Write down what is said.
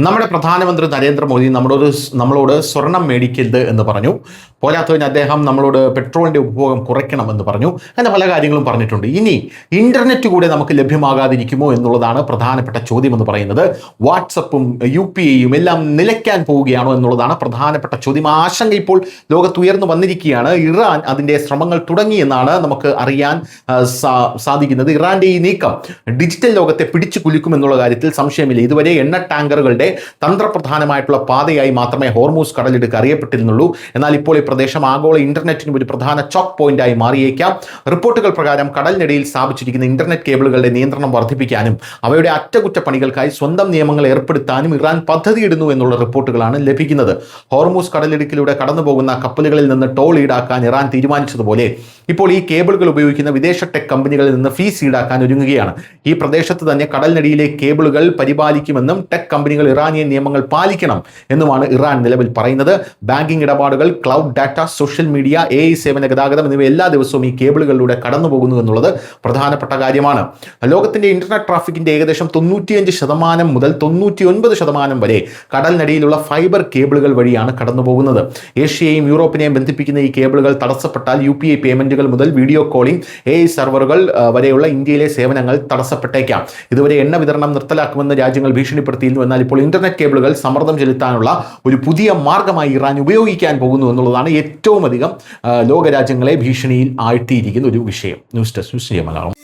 നമ്മുടെ പ്രധാനമന്ത്രി നരേന്ദ്രമോദി നമ്മളോട് സ്വർണം മേടിക്കരുത് എന്ന് പറഞ്ഞു. പോരാത്തതിന് അദ്ദേഹം നമ്മളോട് പെട്രോളിന്റെ ഉപഭോഗം കുറയ്ക്കണമെന്ന് പറഞ്ഞു. അങ്ങനെ പല കാര്യങ്ങളും പറഞ്ഞിട്ടുണ്ട്. ഇനി ഇന്റർനെറ്റ് കൂടെ നമുക്ക് ലഭ്യമാകാതിരിക്കുമോ എന്നുള്ളതാണ് പ്രധാനപ്പെട്ട ചോദ്യം എന്ന് പറയുന്നത്. വാട്സപ്പും UPIയും എല്ലാം നിലയ്ക്കാൻ പോവുകയാണോ എന്നുള്ളതാണ് പ്രധാനപ്പെട്ട ചോദ്യം. ആശങ്ക ഇപ്പോൾ ലോകത്തുയർന്നു വന്നിരിക്കുകയാണ്. ഇറാൻ അതിൻ്റെ ശ്രമങ്ങൾ തുടങ്ങി എന്നാണ് നമുക്ക് അറിയാൻ സാധിക്കുന്നത്. ഇറാന്റെ ഈ നീക്കം ഡിജിറ്റൽ ലോകത്തെ പിടിച്ചു കുലുക്കുമെന്നുള്ള കാര്യത്തിൽ സംശയമില്ല. ഇതുവരെ എണ്ണ ടാങ്കറുകളുടെ തന്ത്രപ്രധാനമായിട്ടുള്ള പാതയായി മാത്രമേ ഹോർമൂസ് കടലിടുക്ക് അറിയപ്പെട്ടിരുന്നുള്ളൂ. എന്നാൽ ഇപ്പോൾ ഈ പ്രദേശം ആഗോള ഇന്റർനെറ്റിന് ഒരു പ്രധാന ചോക്ക് പോയിന്റായി മാറിയേക്കാം. റിപ്പോർട്ടുകൾ പ്രകാരം കടലിനടിയിൽ സ്ഥാപിച്ചിരിക്കുന്ന ഇന്റർനെറ്റ് കേബിളുകളുടെ നിയന്ത്രണം വർദ്ധിപ്പിക്കാനും അവയുടെ അറ്റകുറ്റപ്പണികൾക്കായി സ്വന്തം നിയമങ്ങൾ ഏർപ്പെടുത്താനും ഇറാൻ പദ്ധതിയിടുന്നു എന്നുള്ള റിപ്പോർട്ടുകളാണ് ലഭിക്കുന്നത്. ഹോർമൂസ് കടലിടുക്കിലൂടെ കടന്നുപോകുന്ന കപ്പലുകളിൽ നിന്ന് ടോൾ ഈടാക്കാൻ ഇറാൻ തീരുമാനിച്ചതുപോലെ ഇപ്പോൾ ഈ കേബിളുകൾ ഉപയോഗിക്കുന്ന വിദേശ ടെക് കമ്പനികളിൽ നിന്ന് ഫീസ് ഈടാക്കാൻ ഒരുങ്ങുകയാണ്. ഈ പ്രദേശത്ത് തന്നെ കടലിനടിയിലെ കേബിളുകൾ പരിപാലിക്കുമെന്നും ടെക് കമ്പനികൾ ഇറാനിയൻ നിയമങ്ങൾ പാലിക്കണം എന്നുമാണ് ഇറാൻ നിലവിൽ പറയുന്നത്. ബാങ്കിംഗ് ഇടപാടുകൾ, cloud data, social media, AI സേവന ഗതാഗതം എന്നിവ എല്ലാ ദിവസവും ഈ കേബിളുകളിലൂടെ കടന്നു പോകുന്നു എന്നുള്ളത് പ്രധാനപ്പെട്ട കാര്യമാണ്. ലോകത്തിന്റെ ഇന്റർനെറ്റ് ട്രാഫിക്കിന്റെ ഏകദേശം 95% മുതൽ 99% വരെ കടലിനടിയിലുള്ള ഫൈബർ കേബിളുകൾ വഴിയാണ് കടന്നു പോകുന്നത്. ഏഷ്യയെയും യൂറോപ്പിനെയും ബന്ധിപ്പിക്കുന്ന ഈ കേബിളുകൾ തടസ്സപ്പെട്ടാൽ UPI പേയ്മെന്റുകൾ മുതൽ വീഡിയോ കോളിംഗ്, AI സെർവറുകൾ വരെയുള്ള ഇന്ത്യയിലെ സേവനങ്ങൾ തടസ്സപ്പെട്ടേക്കാം. ഇതുവരെ എണ്ണ വിതരണം നിർത്തലാക്കുമെന്ന് രാജ്യങ്ങൾ ഭീഷണിപ്പെടുത്തിയിരുന്നു. എന്നാൽ ഇപ്പോൾ ഇന്റർനെറ്റ് കേബിളുകൾ സമ്മർദ്ദം ചെലുത്താനുള്ള ഒരു പുതിയ മാർഗമായി ഇറാൻ ഉപയോഗിക്കാൻ പോകുന്നു എന്നുള്ളതാണ് ഏറ്റവും അധികം ലോകരാജ്യങ്ങളെ ഭീഷണിയിൽ ആഴ്ത്തിയിരിക്കുന്ന ഒരു വിഷയം. News desk, news Malayalam.